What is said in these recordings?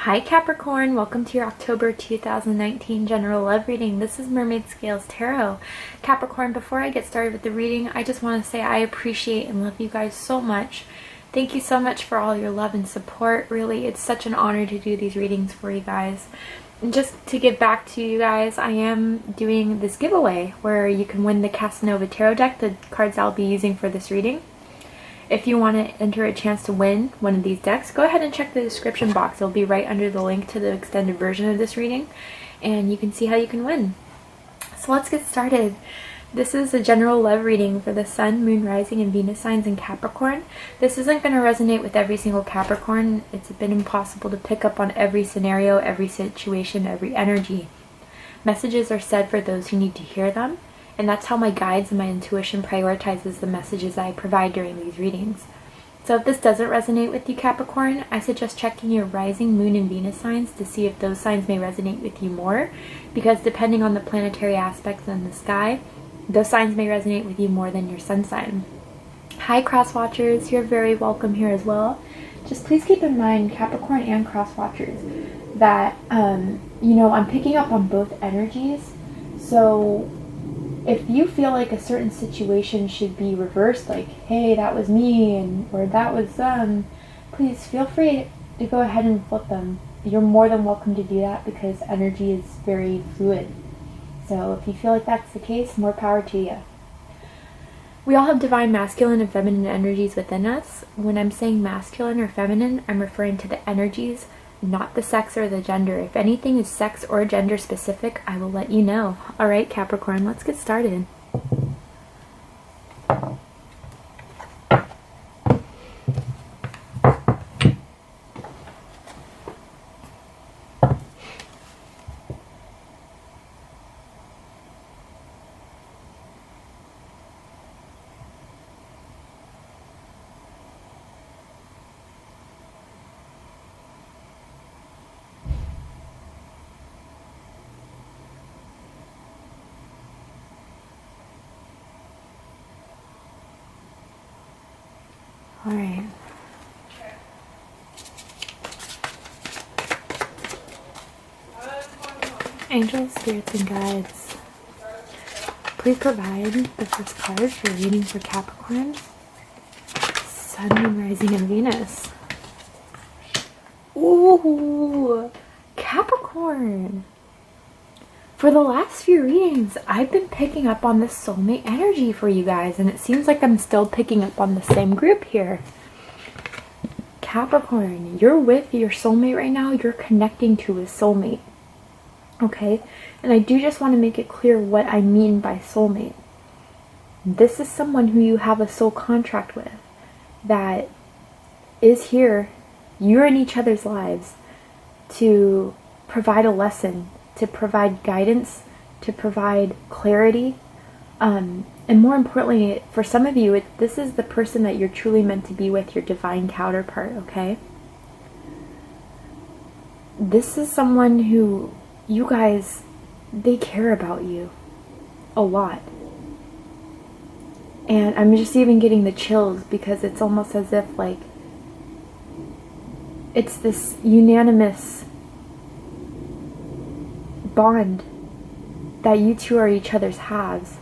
Hi Capricorn, welcome to your October 2019 general love reading. This is Mermaid Scales Tarot. Capricorn, before I get started with the reading, I just want to say I appreciate and love you guys so much. Thank you so much for all your love and support. Really, it's such an honor to do these readings for you guys. And just to give back to you guys, I am doing this giveaway where you can win the Casanova Tarot deck, the cards I'll be using for this reading. If you want to enter a chance to win one of these decks, go ahead and check the description box. It'll be right under the link to the extended version of this reading, and you can see how you can win. So let's get started. This is a general love reading for the Sun, Moon, Rising, and Venus signs in Capricorn. This isn't going to resonate with every single Capricorn. It's been impossible to pick up on every scenario, every situation, every energy. Messages are said for those who need to hear them. And that's how my guides and my intuition prioritizes the messages I provide during these readings. So if this doesn't resonate with you, Capricorn, I suggest checking your rising, moon, and Venus signs to see if those signs may resonate with you more, because depending on the planetary aspects in the sky, those signs may resonate with you more than your sun sign. Hi cross watchers, you're very welcome here as well. Just please keep in mind, Capricorn and cross watchers, that I'm picking up on both energies. So if you feel like a certain situation should be reversed, like, hey, that was me, or that was them, please feel free to go ahead and flip them. You're more than welcome to do that because energy is very fluid. So if you feel like that's the case, more power to you. We all have divine masculine and feminine energies within us. When I'm saying masculine or feminine, I'm referring to the energies, not the sex or the gender. If anything is sex or gender specific, I will let you know. Alright, Capricorn, let's get started. Alright. Angels, spirits, and guides, please provide the first card for reading for Capricorn, Sun, Moon, Rising, and Venus. Ooh, Capricorn! For the last few readings, I've been picking up on this soulmate energy for you guys, and it seems like I'm still picking up on the same group here. Capricorn, you're with your soulmate right now. You're connecting to a soulmate. Okay? And I do just want to make it clear what I mean by soulmate. This is someone who you have a soul contract with that is here. You're in each other's lives to provide a lesson, to provide guidance, to provide clarity, and more importantly, for some of you, this is the person that you're truly meant to be with, your divine counterpart, okay? This is someone who, you guys, they care about you a lot. And I'm just even getting the chills because it's almost as if, like, it's this unanimous bond that you two are each other's halves.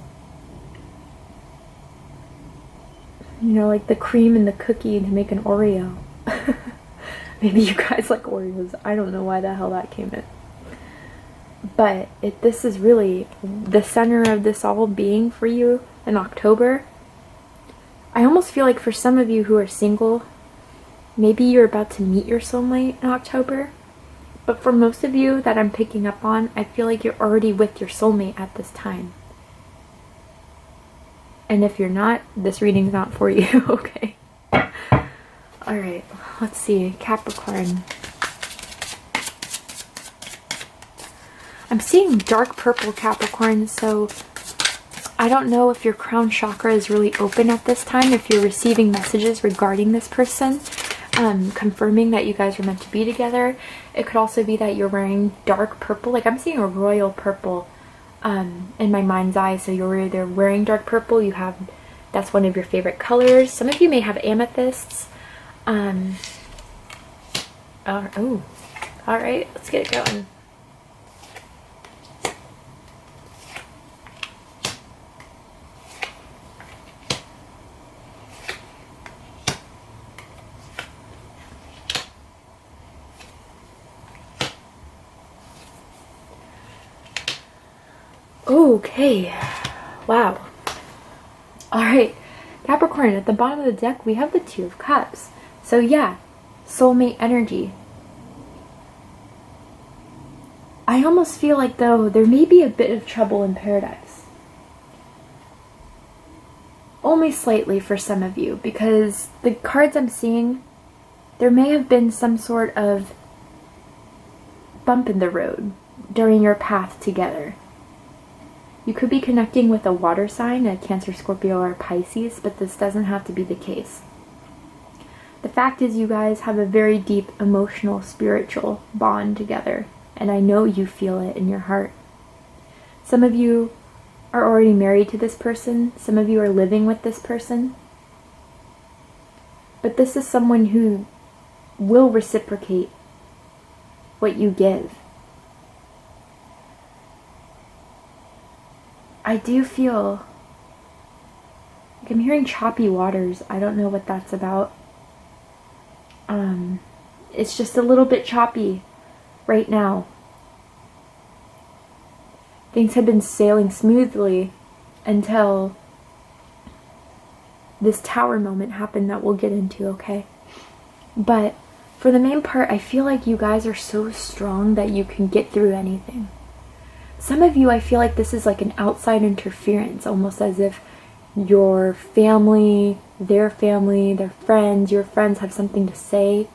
You know, like the cream and the cookie to make an Oreo. Maybe you guys like Oreos. I don't know why the hell that came in. But this is really the center of this all being for you in October. I almost feel like for some of you who are single, maybe you're about to meet your soulmate in October. But for most of you that I'm picking up on, I feel like you're already with your soulmate at this time. And if you're not, this reading's not for you, okay? Alright, let's see. Capricorn. I'm seeing dark purple, Capricorn, so I don't know if your crown chakra is really open at this time, if you're receiving messages regarding this person. Confirming that you guys are meant to be together. It could also be that you're wearing dark purple. Like I'm seeing a royal purple in my mind's eye. So you're either wearing dark purple, that's one of your favorite colors. Some of you may have amethysts. Oh, All right, let's get it going. Okay, wow. All right, Capricorn, at the bottom of the deck, we have the Two of Cups. So yeah, soulmate energy. I almost feel like, though, there may be a bit of trouble in paradise. Only slightly for some of you, because the cards I'm seeing, there may have been some sort of bump in the road during your path together. You could be connecting with a water sign, a Cancer, Scorpio, or Pisces, but this doesn't have to be the case. The fact is, you guys have a very deep emotional, spiritual bond together, and I know you feel it in your heart. Some of you are already married to this person, some of you are living with this person, but this is someone who will reciprocate what you give. I do feel like I'm hearing choppy waters. I don't know what that's about. It's just a little bit choppy right now. Things have been sailing smoothly until this tower moment happened that we'll get into, okay? But for the main part, I feel like you guys are so strong that you can get through anything. Some of you, I feel like this is like an outside interference, almost as if your family, their friends, your friends have something to say.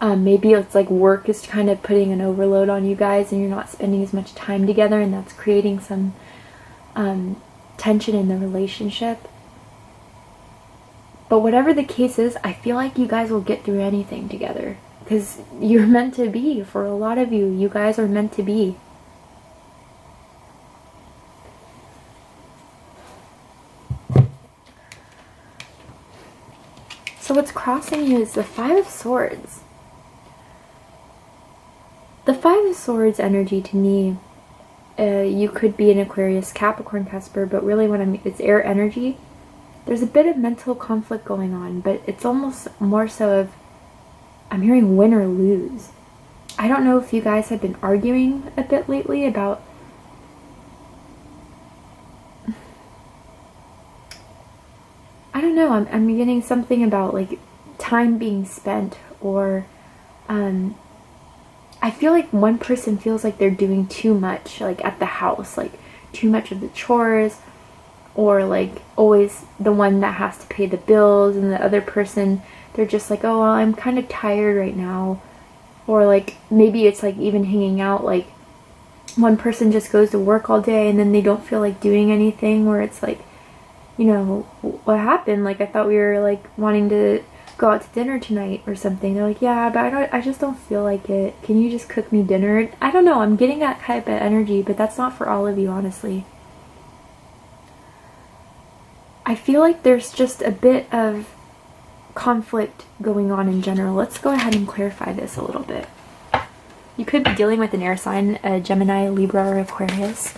Maybe it's like work is kind of putting an overload on you guys and you're not spending as much time together, and that's creating some tension in the relationship. But whatever the case is, I feel like you guys will get through anything together, because you're meant to be. For a lot of you, you guys are meant to be. So what's crossing you is the Five of Swords. The Five of Swords energy, to me, you could be an Aquarius, Capricorn, Casper, but really it's air energy. There's a bit of mental conflict going on, but it's almost more so of, I'm hearing win or lose. I don't know if you guys have been arguing a bit lately about I don't know, I'm getting something about like time being spent, or I feel like one person feels like they're doing too much, like at the house, like too much of the chores, or like always the one that has to pay the bills, and the other person, they're just like, oh, well, I'm kind of tired right now. Or like maybe it's like even hanging out, like one person just goes to work all day and then they don't feel like doing anything, where it's like, you know, what happened? Like, I thought we were like wanting to go out to dinner tonight or something. They're like, yeah, but I just don't feel like it. Can you just cook me dinner? I don't know, I'm getting that type of energy, but that's not for all of you, honestly. I feel like there's just a bit of conflict going on in general. Let's go ahead and clarify this a little bit. You could be dealing with an air sign, a Gemini, Libra, or Aquarius.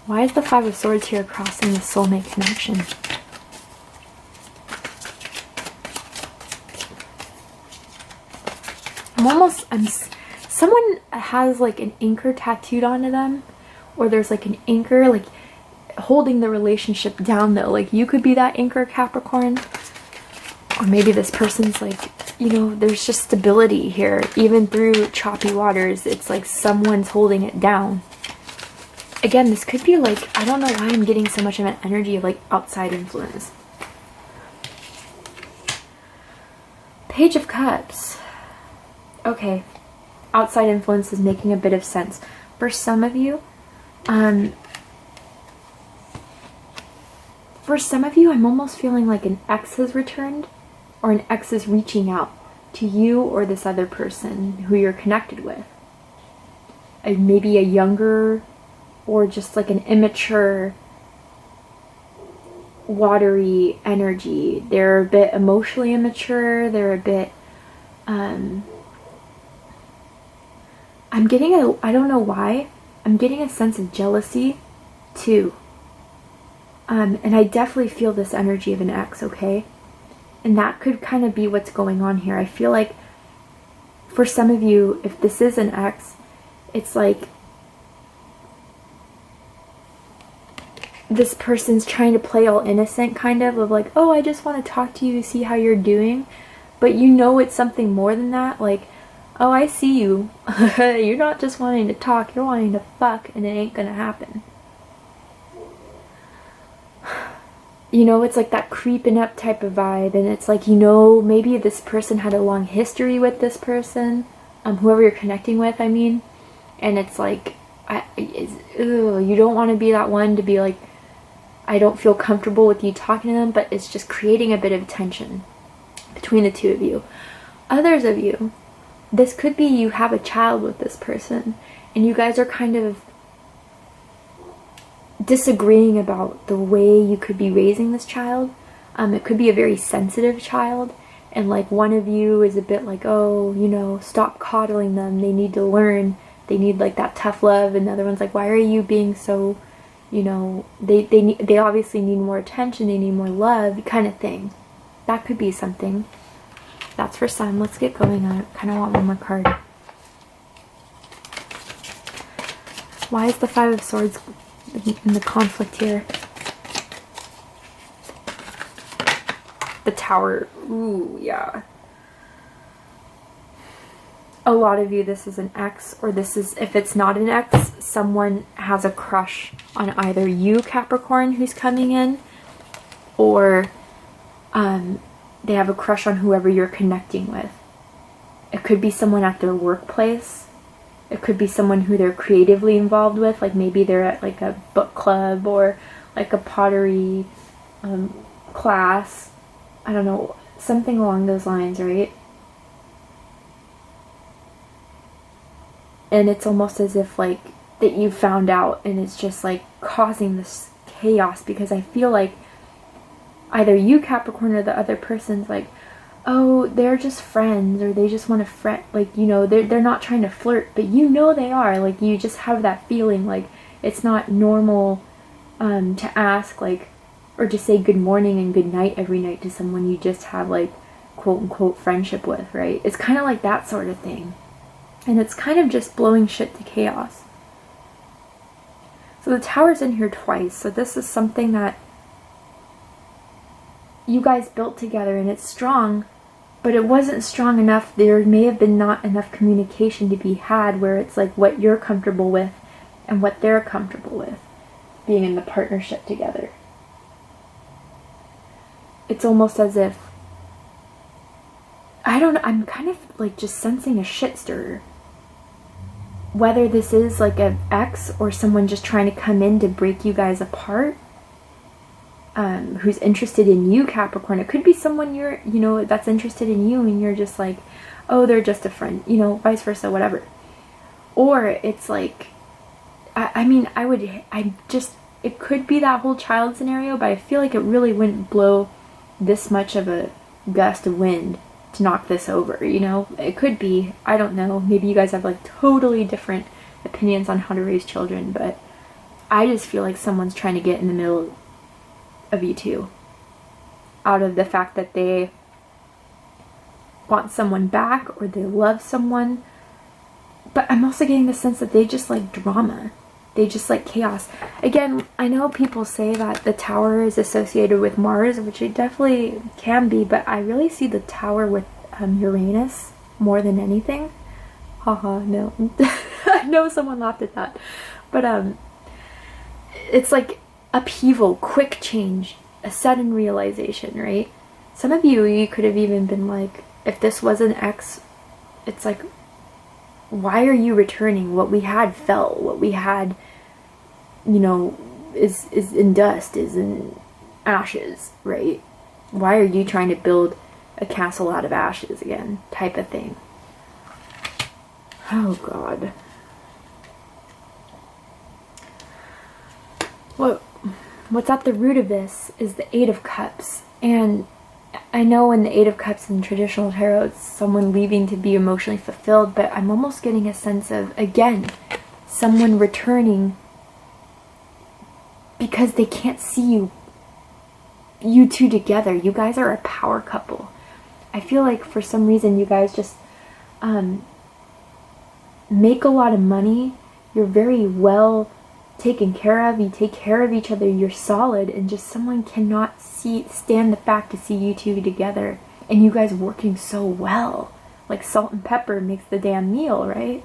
Why is the Five of Swords here crossing the soulmate connection? Someone has like an anchor tattooed onto them, or there's like an anchor like holding the relationship down though. Like you could be that anchor, Capricorn, or maybe this person's like, you know, there's just stability here. Even through choppy waters, it's like someone's holding it down. Again, this could be like, I don't know why I'm getting so much of an energy of like outside influence. Page of Cups. Okay, outside influence is making a bit of sense. For some of you, I'm almost feeling like an ex has returned, or an ex is reaching out to you or this other person who you're connected with. Maybe a younger, or just like an immature, watery energy. They're a bit emotionally immature, they're a bit I'm getting I don't know why, I'm getting a sense of jealousy too. And I definitely feel this energy of an ex, okay? And that could kind of be what's going on here. I feel like for some of you, if this is an ex, it's like this person's trying to play all innocent, kind of like, oh, I just want to talk to you, see how you're doing. But you know it's something more than that. Like, oh, I see you. You're not just wanting to talk, you're wanting to fuck, and it ain't gonna happen. You know, it's like that creeping up type of vibe, and it's like, you know, maybe this person had a long history with this person, whoever you're connecting with, I mean, and it's like, you don't want to be that one to be like, I don't feel comfortable with you talking to them, but it's just creating a bit of tension between the two of you. Others of you, this could be you have a child with this person, and you guys are kind of disagreeing about the way you could be raising this child. It could be a very sensitive child, and like one of you is a bit like, oh, you know, stop coddling them, they need to learn, they need like that tough love, and the other one's like, why are you being so, you know, they obviously need more attention, they need more love, kind of thing. That could be something. That's for some. Let's get going. I kind of want one more card. Why is the Five of Swords in the conflict here? The Tower. Ooh, yeah. A lot of you, this is an ex, or this is, if it's not an ex, someone has a crush on either you, Capricorn, who's coming in, or they have a crush on whoever you're connecting with. It could be someone at their workplace. It could be someone who they're creatively involved with, like maybe they're at like a book club or like a pottery class. I don't know, something along those lines, right? And it's almost as if like that you found out, and it's just like causing this chaos, because I feel like either you, Capricorn, or the other person's like, oh, they're just friends, or they just want to friend, like, you know, they're not trying to flirt, but you know they are. Like, you just have that feeling like it's not normal to ask, like, or to say good morning and good night every night to someone you just have like quote unquote friendship with, right? It's kind of like that sort of thing. And it's kind of just blowing shit to chaos. So the Tower's in here twice. So this is something that you guys built together, and it's strong, but it wasn't strong enough. There may have been not enough communication to be had where it's like what you're comfortable with and what they're comfortable with being in the partnership together. It's almost as if, I don't know, I'm kind of like just sensing a shit stirrer. Whether this is like an ex or someone just trying to come in to break you guys apart, who's interested in you, Capricorn. It could be someone you're, you know, that's interested in you, and you're just like, oh, they're just a friend, you know, vice versa, whatever. Or it's like, it could be that whole child scenario, but I feel like it really wouldn't blow this much of a gust of wind to knock this over, you know? It could be, I don't know, maybe you guys have like totally different opinions on how to raise children, but I just feel like someone's trying to get in the middle of you two, out of the fact that they want someone back or they love someone. But I'm also getting the sense that they just like drama, they just like chaos. Again, I know people say that the Tower is associated with Mars, which it definitely can be, but I really see the Tower with Uranus more than anything. Haha, no. I know someone laughed at that, but it's like upheaval, quick change, a sudden realization, right? Some of you could have even been like, if this was an ex, it's like, why are you returning? What we had fell. What we had, you know, is in dust, is in ashes, right? Why are you trying to build a castle out of ashes again? Type of thing. Oh, God. What's at the root of this is the Eight of Cups. And I know in the Eight of Cups in traditional tarot, it's someone leaving to be emotionally fulfilled, but I'm almost getting a sense of, again, someone returning because they can't see you two together. You guys are a power couple. I feel like for some reason you guys just make a lot of money. You're very well taken care of. You take care of each other. You're solid, and just someone cannot stand the fact to see you two together and you guys working so well. Like salt and pepper makes the damn meal, right?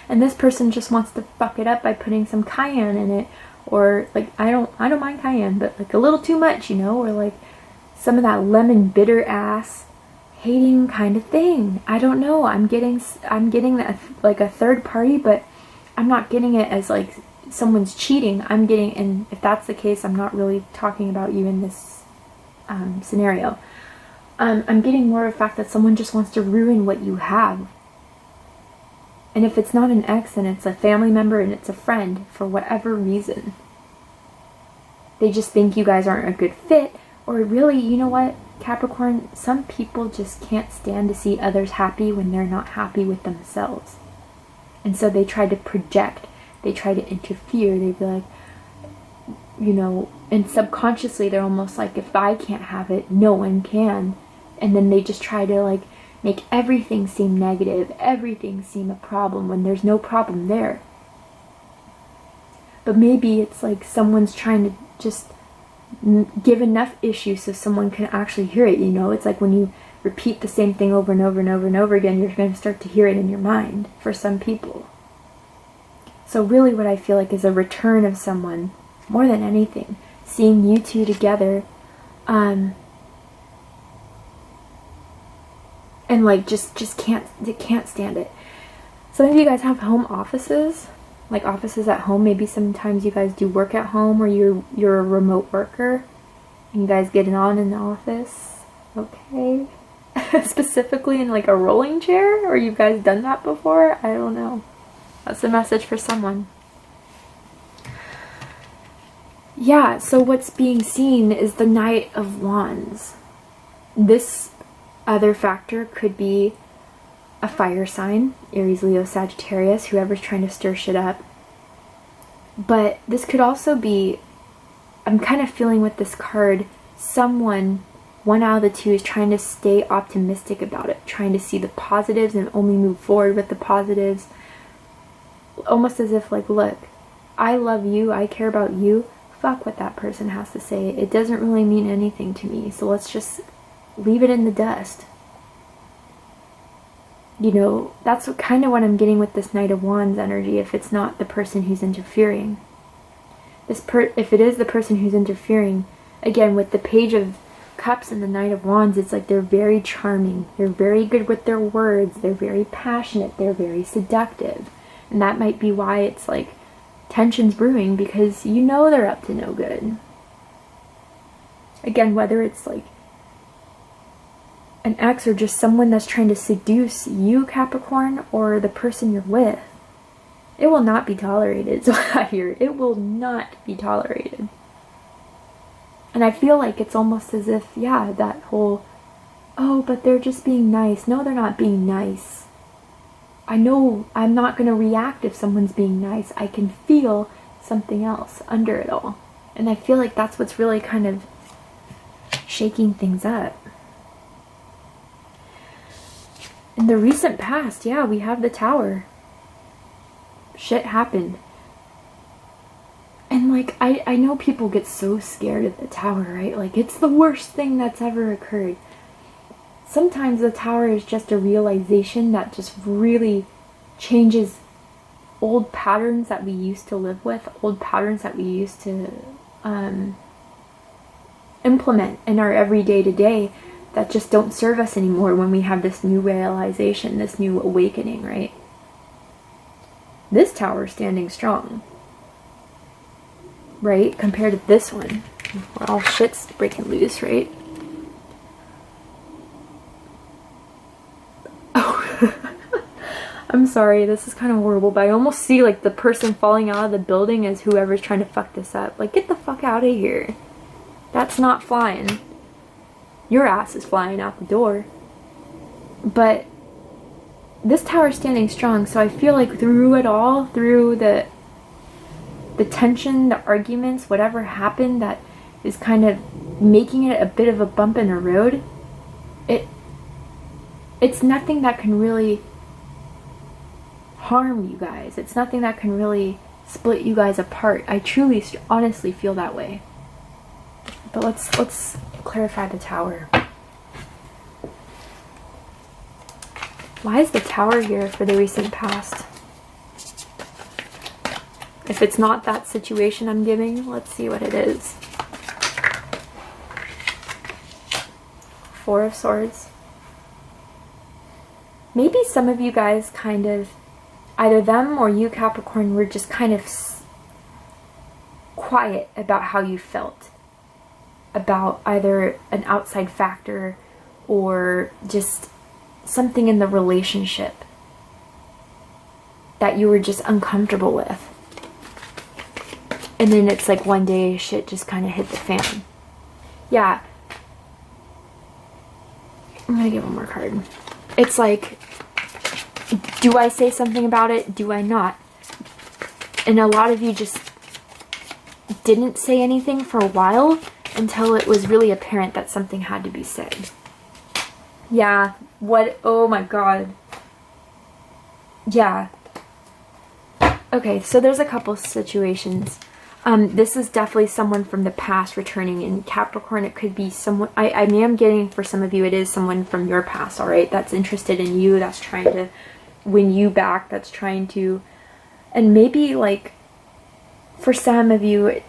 And this person just wants to fuck it up by putting some cayenne in it, or like I don't mind cayenne, but like a little too much, you know, or like some of that lemon bitter ass hating kind of thing. I don't know. I'm getting that like a third party, but I'm not getting it as like someone's cheating. I'm getting, and if that's the case, I'm not really talking about you in this scenario. I'm getting more of the fact that someone just wants to ruin what you have. And if it's not an ex, and it's a family member and it's a friend, for whatever reason, they just think you guys aren't a good fit. Or really, you know what, Capricorn, some people just can't stand to see others happy when they're not happy with themselves. And so they try to project, they try to interfere, they be like, you know, and subconsciously they're almost like, if I can't have it, no one can. And then they just try to like make everything seem negative, everything seem a problem when there's no problem there. But maybe it's like someone's trying to just give enough issues so someone can actually hear it, you know? It's like when you repeat the same thing over and over and over and over again, you're going to start to hear it in your mind for some people. So really what I feel like is a return of someone, more than anything, seeing you two together, and like just can't stand it. Some of you guys have home offices, like offices at home. Maybe sometimes you guys do work at home, or you're a remote worker and you guys get it on in the office. Okay. Specifically in like a rolling chair, or you guys done that before? I don't know. That's a message for someone. Yeah, so what's being seen is the Knight of Wands. This other factor could be a fire sign, Aries, Leo, Sagittarius, whoever's trying to stir shit up. But this could also be, I'm kind of feeling with this card, one out of the two is trying to stay optimistic about it, trying to see the positives and only move forward with the positives. Almost as if like, look, I love you, I care about you, fuck what that person has to say. It doesn't really mean anything to me, so let's just leave it in the dust. You know, that's kind of what I'm getting with this Knight of Wands energy, if it's not the person who's interfering. If it is the person who's interfering, again, with the Page of Cups and the Knight of Wands, it's like they're very charming, they're very good with their words, they're very passionate, they're very seductive. And that might be why it's like tension's brewing, because you know they're up to no good. Again, whether it's like an ex or just someone that's trying to seduce you, Capricorn, or the person you're with, it will not be tolerated. So I hear it will not be tolerated. And I feel like it's almost as if, yeah, that whole, oh, but they're just being nice. No, they're not being nice. I know I'm not going to react if someone's being nice. I can feel something else under it all. And I feel like that's what's really kind of shaking things up. In the recent past, yeah, we have the Tower. Shit happened. And like, I know people get so scared of the Tower, right? Like, it's the worst thing that's ever occurred. Sometimes the Tower is just a realization that just really changes old patterns that we used to live with, old patterns that we used to implement in our everyday to day that just don't serve us anymore when we have this new realization, this new awakening, right? This Tower standing strong, right? Compared to this one, where all shit's breaking loose, right? Oh, I'm sorry, this is kind of horrible, but I almost see like the person falling out of the building as whoever's trying to fuck this up. Like, get the fuck out of here. That's not flying. your ass is flying out the door. But this Tower is standing strong, so I feel like through it all, through the tension, the arguments, whatever happened that is kind of making it a bit of a bump in the road, it's nothing that can really harm you guys. It's nothing that can really split you guys apart. I truly, honestly feel that way. But let's clarify the Tower. Why is the Tower here for the recent past? If it's not that situation I'm giving, let's see what it is. Four of Swords. Maybe some of you guys kind of, either them or you, Capricorn, were just kind of quiet about how you felt about either an outside factor or just something in the relationship that you were just uncomfortable with. And then it's like one day shit just kind of hit the fan. Yeah. I'm gonna get one more card. It's like, do I say something about it? Do I not? And a lot of you just didn't say anything for a while until it was really apparent that something had to be said. Yeah. What? Oh my god. Yeah. Okay, so there's a couple situations. This is definitely someone from the past returning. In Capricorn, it could be someone, I am getting, for some of you, it is someone from your past, alright? That's interested in you, that's trying to win you back, that's trying to, and maybe, like, for some of you,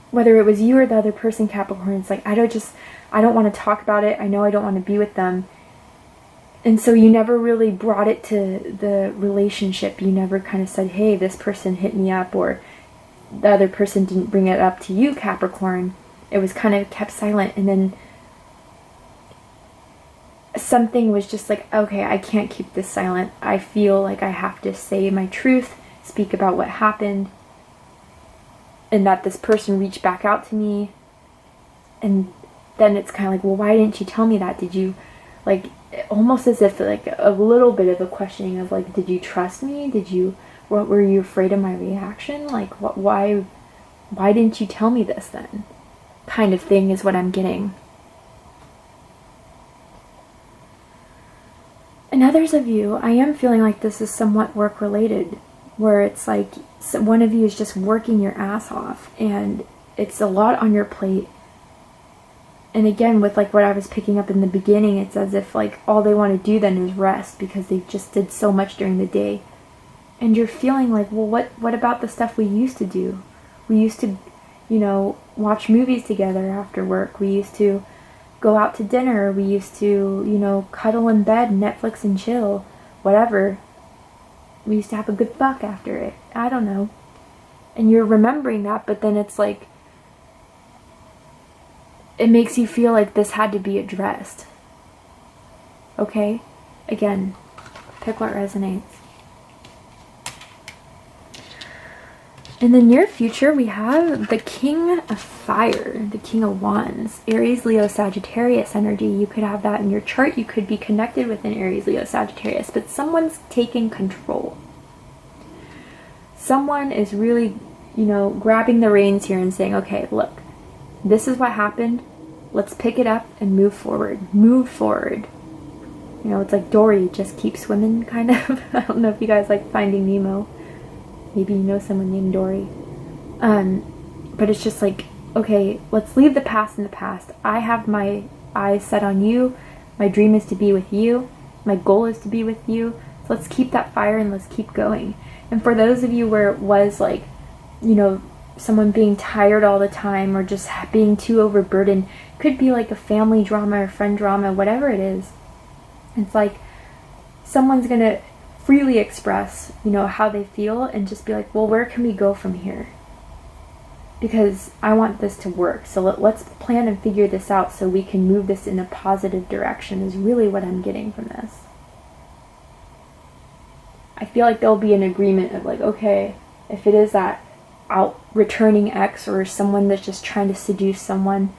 whether it was you or the other person, Capricorn, it's like, I don't want to talk about it, I know I don't want to be with them. And so you never really brought it to the relationship. You never kind of said, hey, this person hit me up, or the other person didn't bring it up to you, Capricorn. It was kind of kept silent, and then something was just like, okay, I can't keep this silent. I feel like I have to say my truth, speak about what happened, and that this person reached back out to me. And then it's kind of like, well, why didn't you tell me that? Did you, like, almost as if like a little bit of a questioning of like, did you trust me? What were you afraid of my reaction? Like, why didn't you tell me this then? Kind of thing is what I'm getting. And others of you, I am feeling like this is somewhat work related, where it's like one of you is just working your ass off and it's a lot on your plate. And again, with like what I was picking up in the beginning, it's as if like all they want to do then is rest because they just did so much during the day. And you're feeling like, well, what about the stuff we used to do? We used to, watch movies together after work. We used to go out to dinner. We used to, cuddle in bed, Netflix and chill, whatever. We used to have a good fuck after it. I don't know. And you're remembering that, but then it's like, it makes you feel like this had to be addressed. Okay? Again, pick what resonates. In the near future, we have the King of Fire, the King of Wands, Aries, Leo, Sagittarius energy. You could have that in your chart. You could be connected with an Aries, Leo, Sagittarius, but someone's taking control. Someone is really, grabbing the reins here and saying, okay, look, this is what happened. Let's pick it up and move forward. Move forward. It's like Dory, just keep swimming, kind of. I don't know if you guys like Finding Nemo. Maybe you know someone named Dory. But it's just like, okay, let's leave the past in the past. I have my eyes set on you. My dream is to be with you. My goal is to be with you. So let's keep that fire and let's keep going. And for those of you where it was like, someone being tired all the time or just being too overburdened, could be like a family drama or friend drama, whatever it is. It's like someone's gonna freely express, how they feel and just be like, well, where can we go from here? Because I want this to work. So let's plan and figure this out so we can move this in a positive direction is really what I'm getting from this. I feel like there'll be an agreement of like, okay, if it is that out returning ex or someone that's just trying to seduce someone,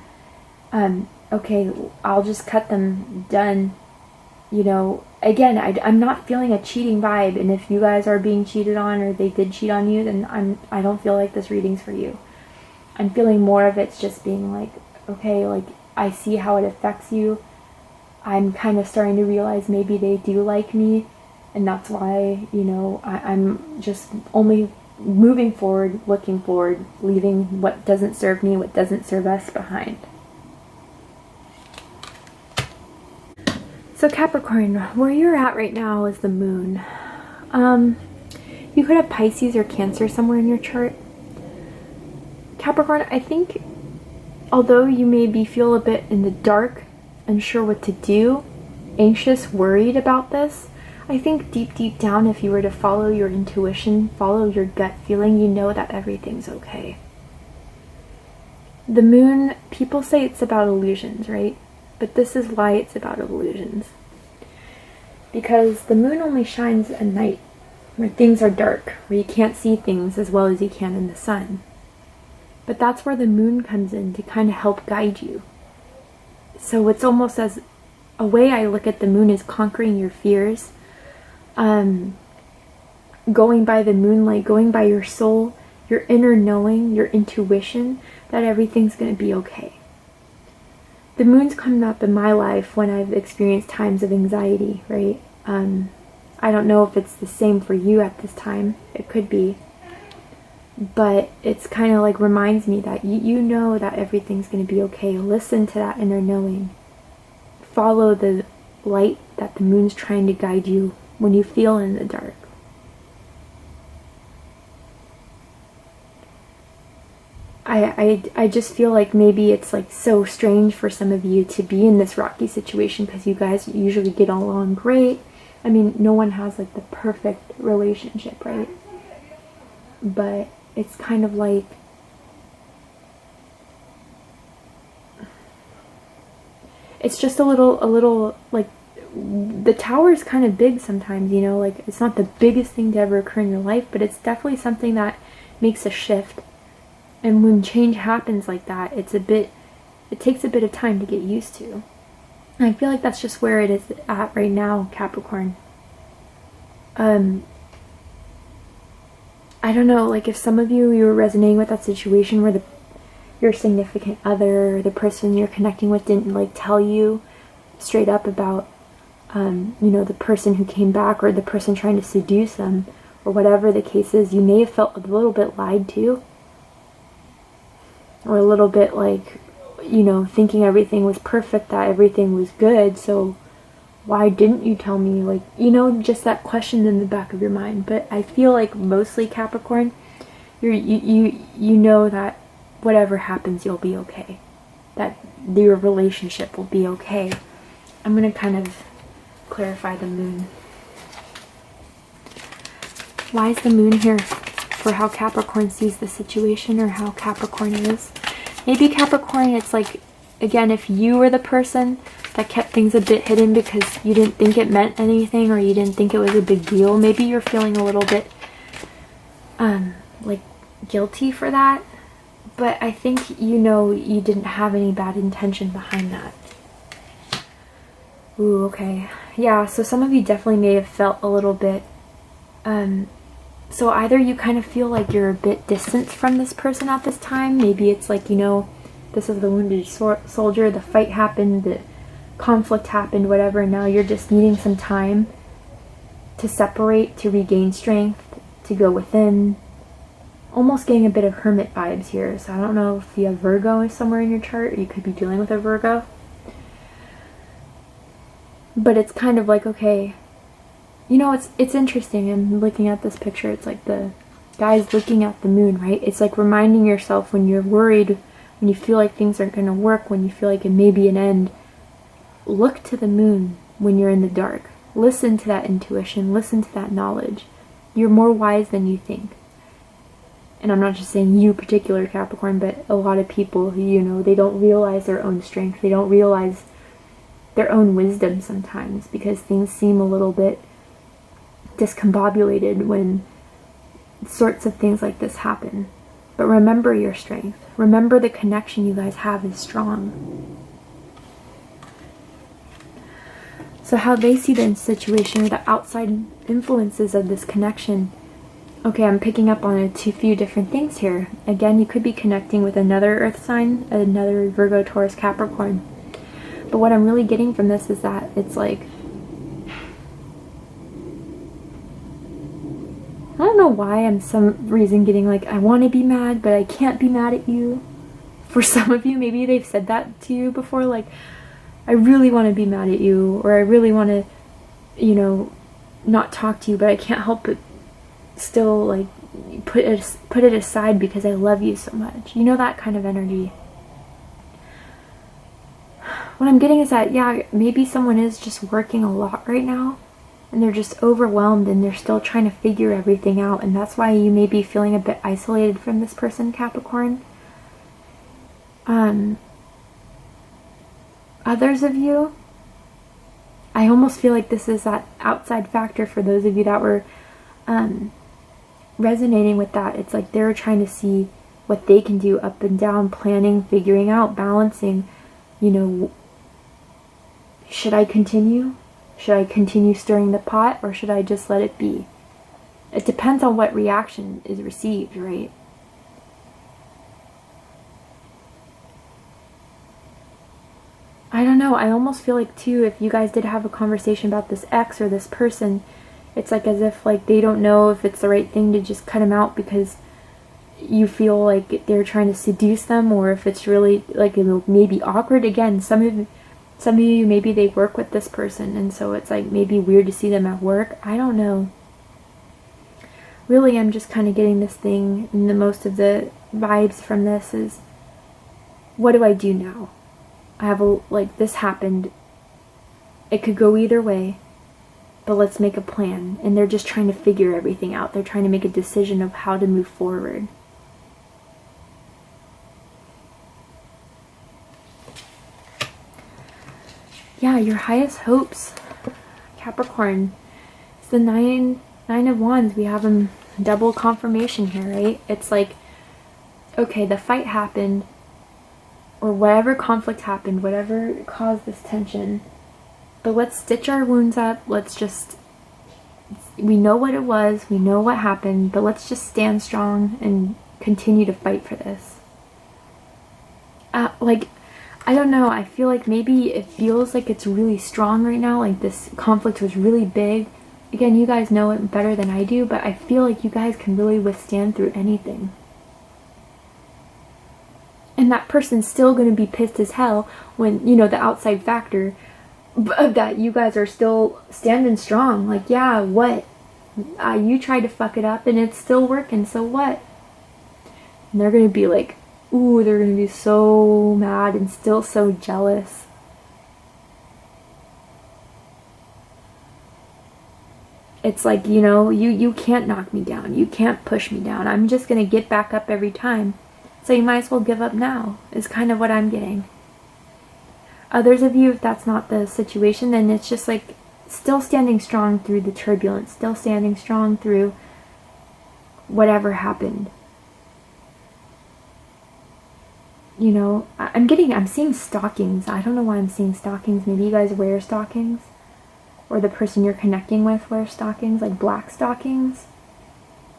okay, I'll just cut them, done. You know, again, I'm not feeling a cheating vibe, and if you guys are being cheated on or they did cheat on you, then I don't feel like this reading's for you. I'm feeling more of it's just being like, okay, like, I see how it affects you. I'm kind of starting to realize maybe they do like me, and that's why, you know, I'm just only moving forward, looking forward, leaving what doesn't serve me, what doesn't serve us behind. So Capricorn, where you're at right now is the moon. You could have Pisces or Cancer somewhere in your chart. Capricorn, I think although you maybe feel a bit in the dark, unsure what to do, anxious, worried about this, I think deep down, if you were to follow your intuition, follow your gut feeling, you know that everything's okay. The moon, people say it's about illusions, right? But this is why it's about illusions. Because the moon only shines at night, where things are dark, where you can't see things as well as you can in the sun. But that's where the moon comes in to kind of help guide you. So it's almost as a way I look at the moon is conquering your fears, going by the moonlight, going by your soul, your inner knowing, your intuition, that everything's going to be okay. The moon's come up in my life when I've experienced times of anxiety, right? I don't know if it's the same for you at this time. It could be. But it's kind of like reminds me that you know that everything's going to be okay. Listen to that inner knowing. Follow the light that the moon's trying to guide you when you feel in the dark. I just feel like maybe it's like so strange for some of you to be in this rocky situation because you guys usually get along great. I mean, no one has like the perfect relationship, right? But it's kind of like it's just a little like the tower is kind of big sometimes, you know, like it's not the biggest thing to ever occur in your life, but it's definitely something that makes a shift. And when change happens like that, it takes a bit of time to get used to. And I feel like that's just where it is at right now, Capricorn. I don't know, like if some of you're resonating with that situation where your significant other, or the person you're connecting with didn't like tell you straight up about, you know, the person who came back or the person trying to seduce them, or whatever the case is, you may have felt a little bit lied to. Or a little bit like, you know, thinking everything was perfect, that everything was good, so why didn't you tell me? Like, you know, just that question in the back of your mind. But I feel like mostly Capricorn, you know that whatever happens, you'll be okay. That your relationship will be okay. I'm going to kind of clarify the moon. Why is the moon here? For how Capricorn sees the situation, or how Capricorn is. Maybe Capricorn, it's like, again, if you were the person that kept things a bit hidden because you didn't think it meant anything, or you didn't think it was a big deal, maybe you're feeling a little bit like guilty for that. But I think you know you didn't have any bad intention behind that. Ooh, okay. Yeah, so some of you definitely may have felt a little bit so either you kind of feel like you're a bit distant from this person at this time. Maybe it's like, you know, this is the wounded soldier, the fight happened, the conflict happened, whatever. Now you're just needing some time to separate, to regain strength, to go within. Almost getting a bit of hermit vibes here. So I don't know if you have Virgo somewhere in your chart, or you could be dealing with a Virgo. But it's kind of like, okay, you know, it's interesting. I'm looking at this picture. It's like the guy's looking at the moon, right? It's like reminding yourself when you're worried, when you feel like things aren't going to work, when you feel like it may be an end. Look to the moon when you're in the dark. Listen to that intuition. Listen to that knowledge. You're more wise than you think. And I'm not just saying you particular Capricorn, but a lot of people who, you know, they don't realize their own strength. They don't realize their own wisdom sometimes because things seem a little bit discombobulated when sorts of things like this happen. But remember your strength. Remember the connection you guys have is strong. So how they see the situation or the outside influences of this connection. Okay, I'm picking up on a few different things here. Again, you could be connecting with another earth sign, another Virgo, Taurus, Capricorn. But what I'm really getting from this is that it's like, I don't know why I'm some reason getting like, I want to be mad, but I can't be mad at you. For some of you, maybe they've said that to you before, like, I really want to be mad at you, or I really want to, you know, not talk to you, but I can't help but still, like, put it aside because I love you so much. You know, that kind of energy. What I'm getting is that, yeah, maybe someone is just working a lot right now, and they're just overwhelmed, and they're still trying to figure everything out, and that's why you may be feeling a bit isolated from this person, Capricorn. Others of you, I almost feel like this is that outside factor for those of you that were resonating with that. It's like they're trying to see what they can do, up and down, planning, figuring out, balancing, you know, should I continue? Should I continue stirring the pot, or should I just let it be? It depends on what reaction is received, right? I don't know, I almost feel like too, if you guys did have a conversation about this ex or this person, it's like as if like they don't know if it's the right thing to just cut them out because you feel like they're trying to seduce them, or if it's really like maybe awkward. Again, some of you, maybe they work with this person, and so it's like maybe weird to see them at work. I don't know. Really, I'm just kind of getting this thing, and the most of the vibes from this is, what do I do now? I have like, this happened. It could go either way, but let's make a plan. And they're just trying to figure everything out. They're trying to make a decision of how to move forward. Yeah, your highest hopes, Capricorn. It's the nine of wands. We have them double confirmation here, right? It's like, okay, the fight happened, or whatever conflict happened, whatever caused this tension, but let's stitch our wounds up. Let's just, we know what it was, we know what happened, but let's just stand strong and continue to fight for this. Like, I don't know, I feel like maybe it feels like it's really strong right now, like this conflict was really big. Again, you guys know it better than I do, but I feel like you guys can really withstand through anything. And that person's still going to be pissed as hell when, you know, the outside factor of that you guys are still standing strong. Like, yeah, what? You tried to fuck it up and it's still working, so what? And they're going to be like, ooh, they're going to be so mad and still so jealous. It's like, you know, you can't knock me down. You can't push me down. I'm just going to get back up every time. So you might as well give up now, is kind of what I'm getting. Others of you, if that's not the situation, then it's just like still standing strong through the turbulence, still standing strong through whatever happened. You know, I'm seeing stockings. I don't know why I'm seeing stockings. Maybe you guys wear stockings, or the person you're connecting with wears stockings, like black stockings.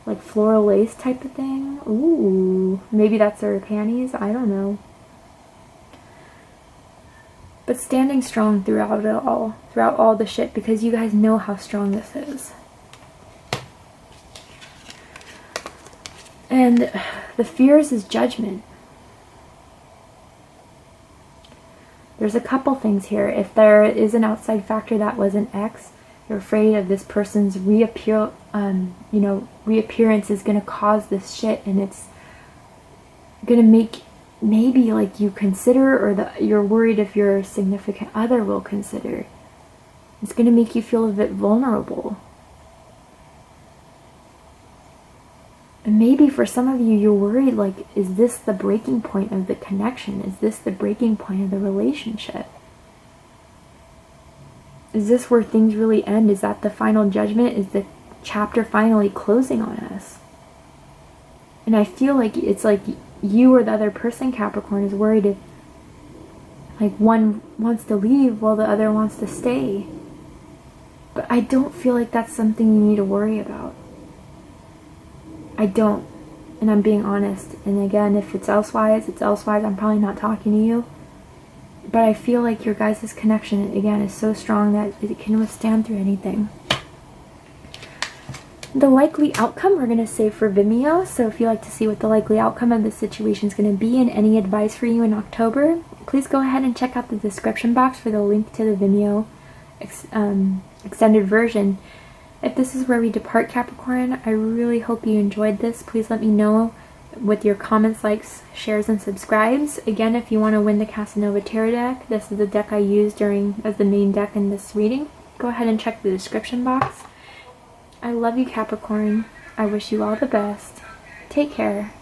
Like floral lace type of thing. Ooh, maybe that's their panties. I don't know. But standing strong throughout it all. Throughout all the shit. Because you guys know how strong this is. And the fears is judgment. There's a couple things here. If there is an outside factor that was an ex, you're afraid of this person's reappearance is going to cause this shit, and it's going to make maybe like you consider, or you're worried if your significant other will consider. It's going to make you feel a bit vulnerable. And maybe for some of you, you're worried, like, is this the breaking point of the connection? Is this the breaking point of the relationship? Is this where things really end? Is that the final judgment? Is the chapter finally closing on us? And I feel like it's like you or the other person, Capricorn, is worried if like one wants to leave while the other wants to stay. But I don't feel like that's something you need to worry about. I don't. And I'm being honest. And again, if it's elsewise, it's elsewise. I'm probably not talking to you. But I feel like your guys' connection, again, is so strong that it can withstand through anything. The likely outcome we're going to save for Vimeo. So if you like to see what the likely outcome of this situation is going to be and any advice for you in October, please go ahead and check out the description box for the link to the Vimeo extended version. If this is where we depart, Capricorn, I really hope you enjoyed this. Please let me know with your comments, likes, shares, and subscribes. Again, if you want to win the Casanova Tarot deck, this is the deck I used as the main deck in this reading. Go ahead and check the description box. I love you, Capricorn. I wish you all the best. Take care.